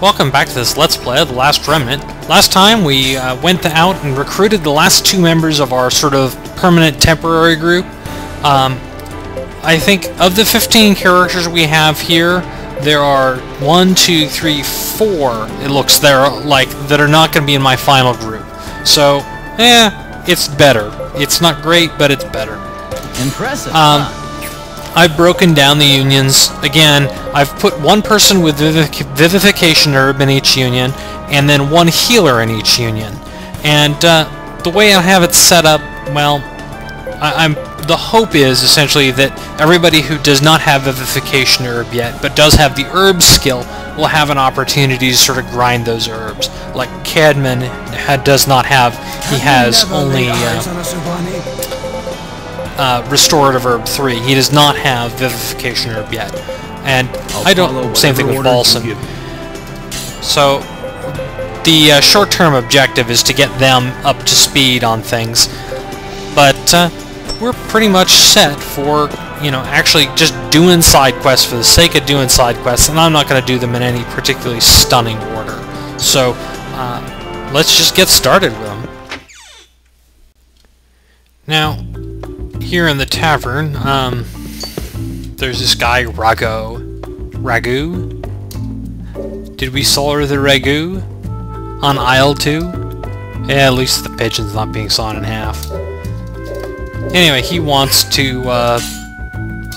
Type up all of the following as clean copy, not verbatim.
Welcome back to this Let's Play of The Last Remnant. Last time we went out and recruited the last two members of our sort of permanent temporary group. I think of the 15 characters we have here, there are 1, 2, 3, 4, it looks there, like, that are not going to be in my final group. So, it's better. It's not great, but it's better. Impressive. I've broken down the unions. Again, I've put one person with Vivification Herb in each union, and then one healer in each union. And the way I have it set up, well, the hope is essentially that everybody who does not have Vivification Herb yet, but does have the herb skill, will have an opportunity to sort of grind those herbs. Like Caedmon does not have, he has only Restorative Herb 3. He does not have Vivification Herb yet. And I don't, same thing with Baulson. So, the short-term objective is to get them up to speed on things. But, we're pretty much set for, you know, actually just doing side quests for the sake of doing side quests, and I'm not going to do them in any particularly stunning order. So, let's just get started with them. Now, here in the tavern, there's this guy, Rhagoh. Rhagoh? Did we solar the Rhagoh? On Isle 2? Yeah, at least the pigeon's not being sawn in half. Anyway, he wants to,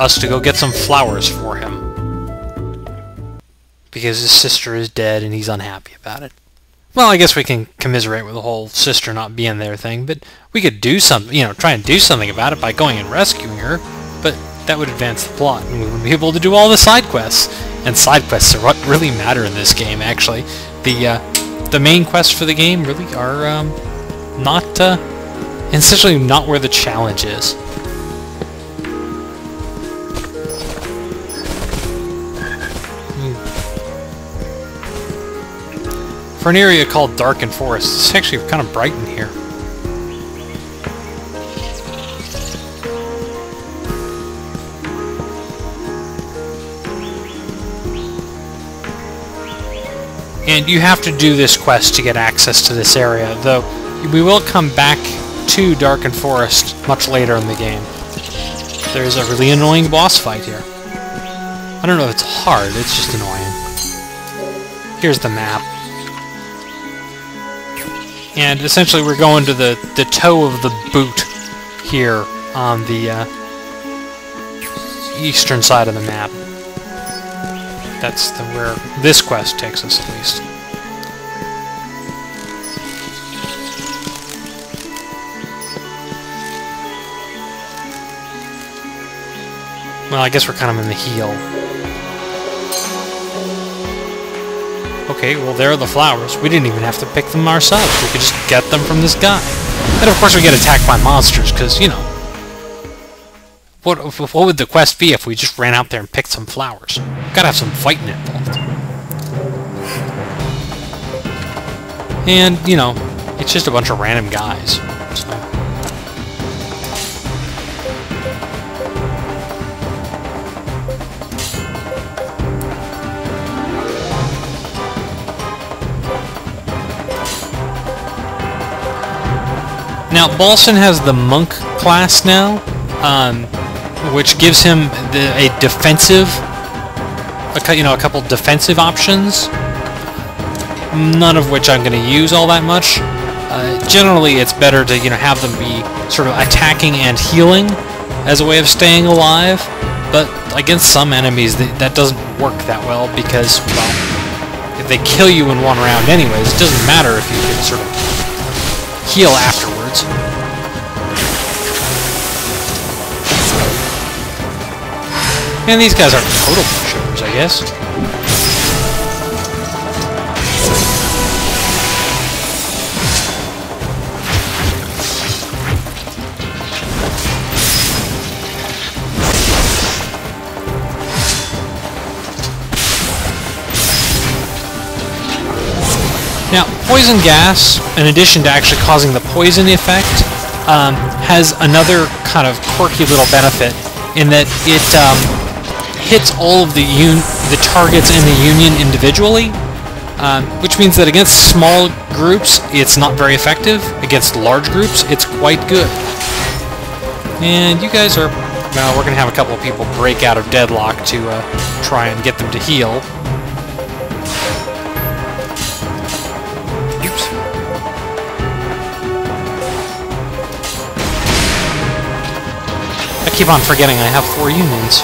us to go get some flowers for him. Because his sister is dead and he's unhappy about it. Well, I guess we can commiserate with the whole sister not being there thing, but we could do something, you know, try and do something about it by going and rescuing her, but that would advance the plot, and we would be able to do all the side quests. And side quests are what really matter in this game, actually. The main quests for the game really are, essentially not where the challenge is. For an area called Darken Forest, it's actually kind of bright in here. And you have to do this quest to get access to this area, though we will come back to Darken Forest much later in the game. There's a really annoying boss fight here. I don't know if it's hard, it's just annoying. Here's the map. And essentially we're going to the toe of the boot here on the eastern side of the map. That's where this quest takes us, at least. Well, I guess we're kind of in the heel. Okay, well, there are the flowers. We didn't even have to pick them ourselves. We could just get them from this guy. And of course we get attacked by monsters, because, you know, what would the quest be if we just ran out there and picked some flowers? Gotta have some fighting involved. And, you know, it's just a bunch of random guys. So. Now, Baulson has the monk class now, which gives him a defensive, a couple defensive options. None of which I'm going to use all that much. Generally, it's better to have them be sort of attacking and healing as a way of staying alive. But against some enemies, that doesn't work that well because, well, if they kill you in one round anyways, it doesn't matter if you can sort of heal afterwards. And these guys are total pushovers, I guess. Now, poison gas, in addition to actually causing the poison effect, has another kind of quirky little benefit in that it hits all of the targets in the Union individually, which means that against small groups, it's not very effective. Against large groups, it's quite good. And you guys are... Well, we're going to have a couple of people break out of deadlock to try and get them to heal. Oops. I keep on forgetting I have 4 unions.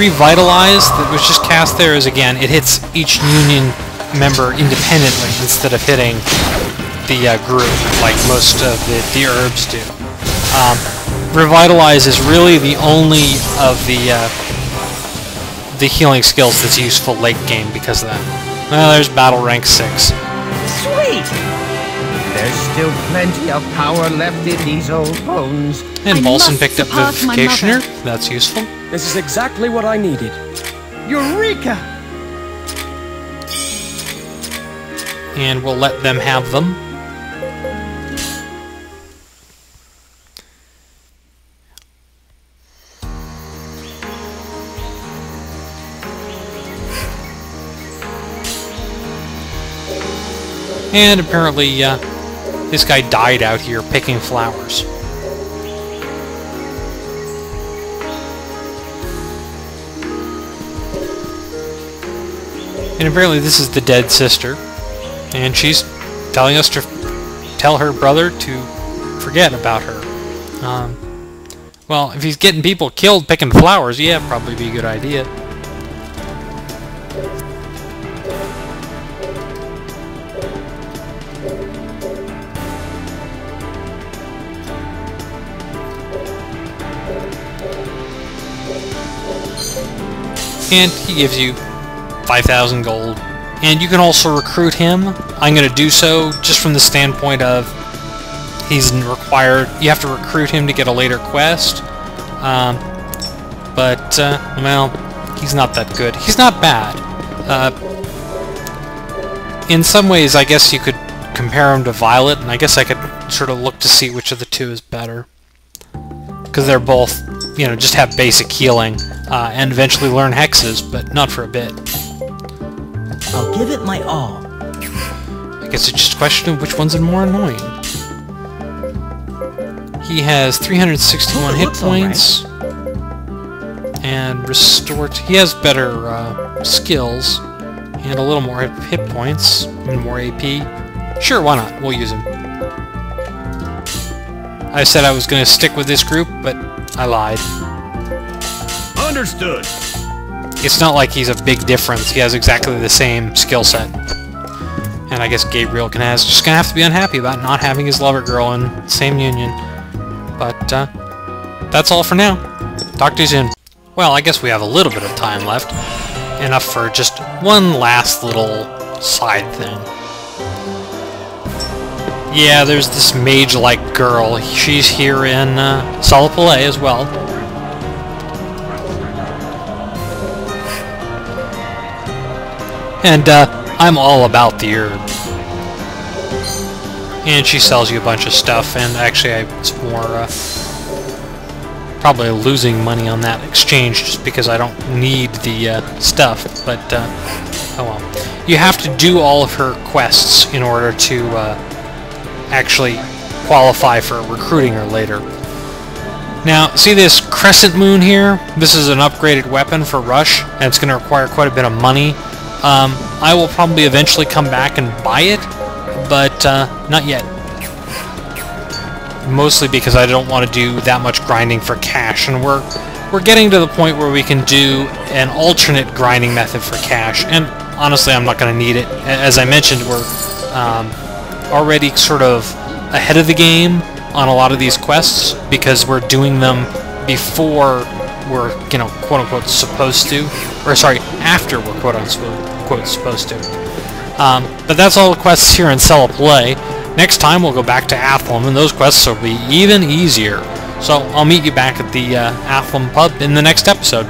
Revitalize that was just cast there is, again, it hits each union member independently instead of hitting the group like most of the herbs do. Revitalize is really the only of the healing skills that's useful late game because of that. Well, there's battle rank 6. Sweet! There's still plenty of power left in these old bones. And Baulson picked up Vivificationer. That's useful. This is exactly what I needed. Eureka! And we'll let them have them. And apparently, this guy died out here picking flowers. And apparently this is the dead sister, and she's telling us to tell her brother to forget about her. Well, if he's getting people killed picking flowers, yeah, probably be a good idea. And he gives you 5,000 gold. And you can also recruit him. I'm going to do so just from the standpoint of he's required. You have to recruit him to get a later quest. Well, he's not that good. He's not bad. In some ways, I guess you could compare him to Violet, and I guess I could sort of look to see which of the two is better. Because they're both, you know, just have basic healing, and eventually learn hexes, but not for a bit. I'll give it my all. I guess it's just a question of which one's more annoying. He has 361 hit points, and restored. He has better skills, and a little more hit points, and more AP. Sure, why not? We'll use him. I said I was going to stick with this group, but I lied. Understood. It's not like he's a big difference. He has exactly the same skill set. And I guess Gabriel just gonna have to be unhappy about not having his lover girl in the same union. But that's all for now. Talk to you soon. Well, I guess we have a little bit of time left. Enough for just one last little side thing. Yeah, there's this mage-like girl. She's here in Solipole as well. And I'm all about the herb. And she sells you a bunch of stuff, and actually it's more probably losing money on that exchange just because I don't need the stuff, but oh well. You have to do all of her quests in order to actually qualify for recruiting her later. Now, see this crescent moon here? This is an upgraded weapon for Rush, and it's going to require quite a bit of money. I will probably eventually come back and buy it, but not yet. Mostly because I don't want to do that much grinding for cash, and we're getting to the point where we can do an alternate grinding method for cash, and honestly I'm not going to need it. As I mentioned, we're already sort of ahead of the game on a lot of these quests because we're doing them before we're, you know, quote-unquote supposed to, or sorry, after we're quote-unquote supposed to. But that's all the quests here in Cella Play. Next time we'll go back to Athlum, and those quests will be even easier. So I'll meet you back at the Athlum pub in the next episode.